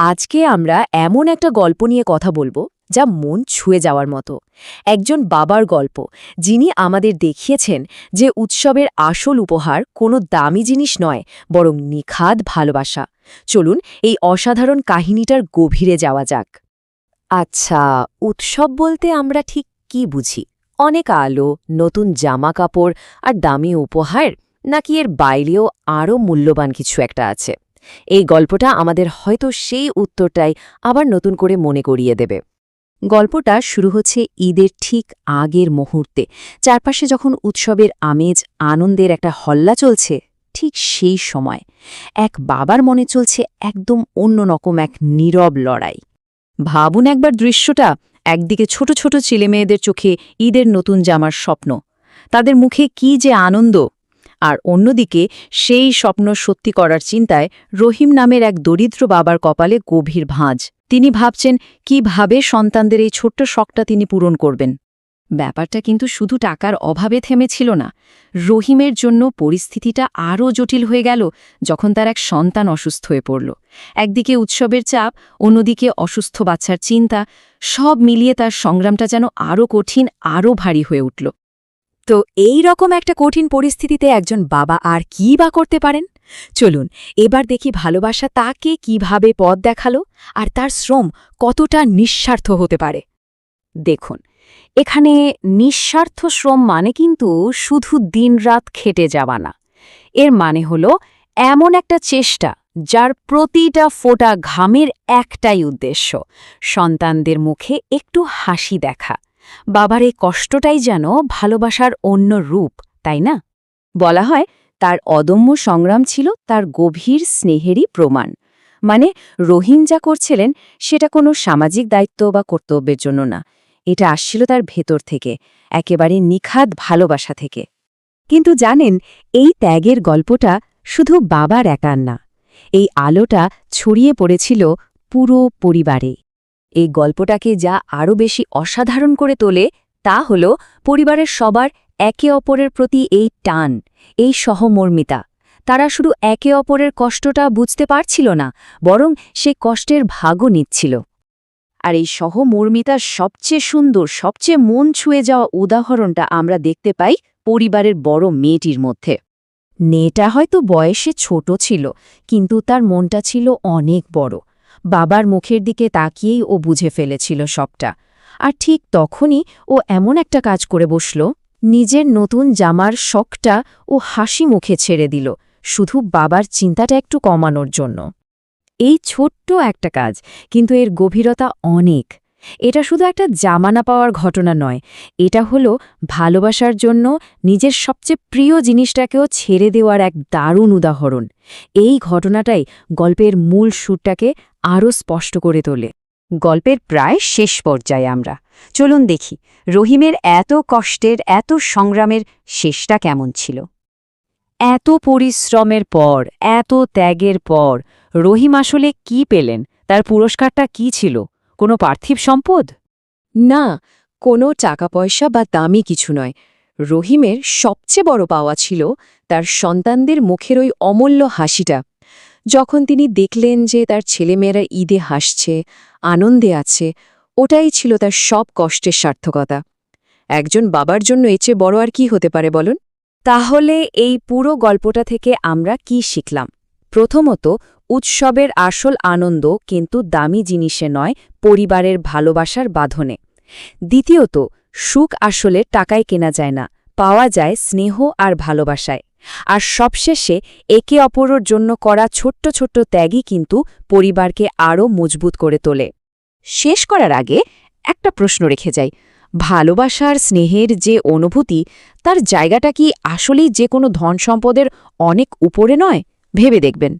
আজকে আমরা এমন একটা গল্প নিয়ে কথা বলবো যা মন ছুঁয়ে যাওয়ার মতো। একজন বাবার গল্প, যিনি আমাদের দেখিয়েছেন যে উৎসবের আসল উপহার কোনো দামি জিনিস নয়, বরং নিখাদ ভালোবাসা। চলুন এই অসাধারণ কাহিনীটার গভীরে যাওয়া যাক। আচ্ছা, উৎসব বলতে আমরা ঠিক কি বুঝি? অনেক আলো, নতুন জামা কাপড় আর দামি উপহার, নাকি এর বাইরেও আরও মূল্যবান কিছু একটা আছে? এই গল্পটা আমাদের হয়তো সেই উত্তরটাই আবার নতুন করে মনে করিয়ে দেবে। গল্পটা শুরু হচ্ছে ঈদের ঠিক আগের মুহূর্তে, চারপাশে যখন উৎসবের আমেজ, আনন্দের একটা হল্লা চলছে। ঠিক সেই সময় এক বাবার মনে চলছে একদম অন্যরকম এক নীরব লড়াই। ভাবুন একবার দৃশ্যটা, একদিকে ছোট ছোট ছেলেমেয়েদের চোখে ঈদের নতুন জামার স্বপ্ন, তাদের মুখে কি যে আনন্দ, আর অন্যদিকে সেই স্বপ্ন সত্যি করার চিন্তায় রহিম নামের এক দরিদ্র বাবার কপালে গভীর ভাঁজ। তিনি ভাবছেন কিভাবে সন্তানদের এই ছোট্ট শখটা তিনি পূরণ করবেন। ব্যাপারটা কিন্তু শুধু টাকার অভাবে থেমেছিল না। রহিমের জন্য পরিস্থিতিটা আরও জটিল হয়ে গেল যখন তার এক সন্তান অসুস্থ হয়ে পড়ল। একদিকে উৎসবের চাপ, অন্যদিকে অসুস্থ বাচ্চার চিন্তা, সব মিলিয়ে তার সংগ্রামটা যেন আরও কঠিন, আরও ভারী হয়ে উঠল। তো এই রকম একটা কঠিন পরিস্থিতিতে একজন বাবা আর কী বা করতে পারেন? চলুন এবার দেখি ভালোবাসা তাকে কিভাবে পথ দেখালো, আর তার শ্রম কতটা নিঃস্বার্থ হতে পারে। দেখুন, এখানে নিঃস্বার্থ শ্রম মানে কিন্তু শুধু দিনরাত খেটে যাওয়া না। এর মানে হল এমন একটা চেষ্টা যার প্রতিটা ফোঁটা ঘামের একটাই উদ্দেশ্য, সন্তানদের মুখে একটু হাসি দেখা। বাবার এই কষ্টটাই যেন ভালোবাসার অন্য রূপ, তাই না? বলা হয় তার অদম্য সংগ্রাম ছিল তার গভীর স্নেহেরই প্রমাণ। মানে রহিম যা করছিলেন সেটা কোনো সামাজিক দায়িত্ব বা কর্তব্যের জন্য না, এটা আসছিল তার ভেতর থেকে, একেবারে নিখাদ ভালোবাসা থেকে। কিন্তু জানেন, এই ত্যাগের গল্পটা শুধু বাবার একার না, এই আলোটা ছড়িয়ে পড়েছিল পুরো পরিবারে। এই গল্পটাকে যা আরও বেশি অসাধারণ করে তোলে তা হল পরিবারের সবার একে অপরের প্রতি এই টান, এই সহমর্মিতা। তারা শুধু একে অপরের কষ্টটা বুঝতে পারছিল না, বরং সে কষ্টের ভাগও নিচ্ছিল। আর এই সহমর্মিতার সবচেয়ে সুন্দর, সবচেয়ে মন ছুঁয়ে যাওয়া উদাহরণটা আমরা দেখতে পাই পরিবারের বড় মেয়েটির মধ্যে। মেয়েটা হয়তো বয়সে ছোট ছিল, কিন্তু তার মনটা ছিল অনেক বড়। বাবার মুখের দিকে তাকিয়েই ও বুঝে ফেলেছিল সবটা। আর ঠিক তখনই ও এমন একটা কাজ করে বসল, নিজের নতুন জামার শখটা ও হাসি মুখে ছেড়ে দিল, শুধু বাবার চিন্তাটা একটু কমানোর জন্য। এই ছোট্ট একটা কাজ, কিন্তু এর গভীরতা অনেক। এটা শুধু একটা জামা না পাওয়ার ঘটনা নয়, এটা হলো ভালোবাসার জন্য নিজের সবচেয়ে প্রিয় জিনিসটাকেও ছেড়ে দেওয়ার এক দারুণ উদাহরণ। এই ঘটনাটাই গল্পের মূল সুরটাকে আরও স্পষ্ট করে তোলে। গল্পের প্রায় শেষ পর্যায়ে আমরা। চলুন দেখি রহিমের এত কষ্টের, এত সংগ্রামের শেষটা কেমন ছিল। এত পরিশ্রমের পর, এত ত্যাগের পর রহিম আসলে কি পেলেন? তার পুরস্কারটা কি ছিল? কোনো পার্থিব সম্পদ? না, কোনো টাকা পয়সা বা দামি কিছু নয়। রহিমের সবচেয়ে বড় পাওয়া ছিল তার সন্তানদের মুখের ওই অমূল্য হাসিটা। যখন তিনি দেখলেন যে তার ছেলেমেয়েরা ঈদে হাসছে, আনন্দে আছে, ওটাই ছিল তার সব কষ্টের সার্থকতা। একজন বাবার জন্য এর চেয়ে বড় আর কি হতে পারে বলুন? তাহলে এই পুরো গল্পটা থেকে আমরা কি শিখলাম? প্রথমত, উৎসবের আসল আনন্দ কিন্তু দামি জিনিসে নয়, পরিবারের ভালোবাসার বাঁধনে। দ্বিতীয়ত, সুখ আসলে টাকায় কেনা যায় না, পাওয়া যায় স্নেহ আর ভালোবাসায়। আর সবশেষে, একে অপরের জন্য করা ছোট্ট ছোট্ট ত্যাগই কিন্তু পরিবারকে আরও মজবুত করে তোলে। শেষ করার আগে একটা প্রশ্ন রেখে যাই, ভালোবাসার স্নেহের যে অনুভূতি, তার জায়গাটা কি আসলেই যে কোনো ধন সম্পদের অনেক উপরে নয়? ভেবে দেখবেন।